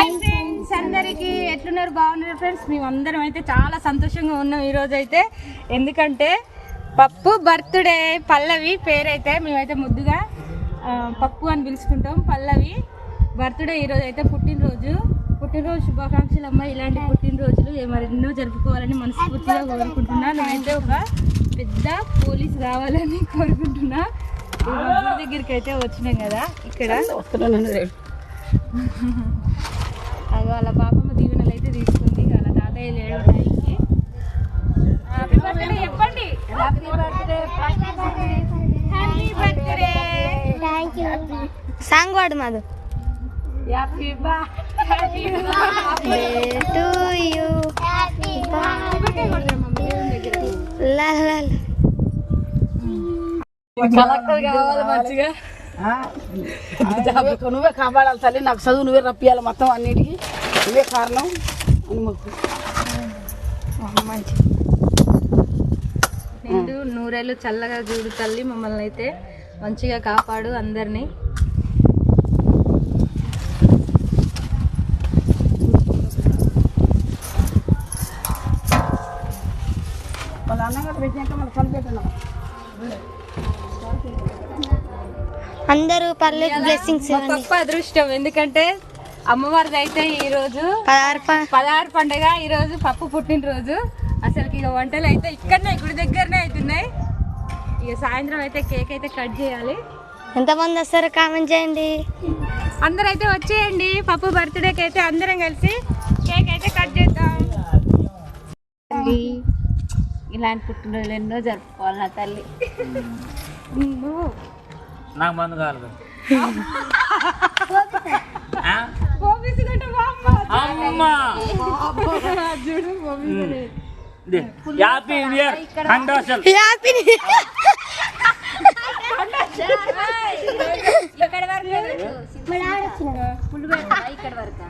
Friends అందరికి ఎట్లున్నారు? బాగున్నారు ఫ్రెండ్స్. మేమందరం అయితే చాలా సంతోషంగా ఉన్నాం ఈరోజు అయితే. ఎందుకంటే పప్పు బర్త్డే. పల్లవి పేరైతే మేమైతే ముద్దుగా పప్పు అని పిలుచుకుంటాం. పల్లవి బర్త్డే ఈరోజు అయితే. పుట్టినరోజు శుభాకాంక్షలు అమ్మ. ఇలాంటి పుట్టినరోజులు మరెన్నో జరుపుకోవాలని మనస్ఫూర్తిగా కోరుకుంటున్నా. నేనైతే ఒక పెద్ద పోలీస్ కావాలని కోరుకుంటున్నా. ఊరి దగ్గరికి అయితే వచ్చినాం కదా, ఇక్కడ అది వాళ్ళ పాపమ్మ దీవెనలు అయితే తీసుకుంది. వాళ్ళ తాతయ్య లేడు టైంకి. హ్యాపీ బర్త్డే చెప్పండి. Happy birthday, happy birthday. Thank you. Song వాడు మాది. Happy birthday to you. Happy birthday. Collector కావాలి మంచిగా. నువ్వే కాపాడాలి తల్లి. నాకు చదువు నువ్వే రప్పియాలి. మొత్తం అన్నిటికీ నువ్వే కారణం అని మొక్కు. మంచి నిండు నూరేళ్ళు చల్లగా చూడు తల్లి. మమ్మల్ని అయితే మంచిగా కాపాడు అందరినీ. వాళ్ళ అన్నగారు పెట్టినాక మళ్ళీ కలిపెట్టినా అందరూ పర్లేదు. బ్లెస్సింగ్స్ గొప్ప అదృష్టం. ఎందుకంటే అమ్మవారిది అయితే ఈరోజు 16 పండుగ. ఈరోజు పప్పు పుట్టినరోజు. అసలుకి ఇక వంటలు అయితే ఇక్కడనే గుడి దగ్గరనే అవుతున్నాయి. ఇక సాయంత్రం అయితే కేక్ అయితే కట్ చేయాలి. ఎంతమంది వస్తారో కామెంట్ చేయండి. అందరూ అయితే వచ్చేయండి. పప్పు బర్త్డేకి అయితే అందరం కలిసి కేక్ అయితే కట్ చేద్దాం. ఇలాంటి పుట్టినరోజులు ఎన్నో జరుపుకోవాలి నా తల్లి. నాకు మందు కావాలి. Happy new year. ఇక్కడ వరకు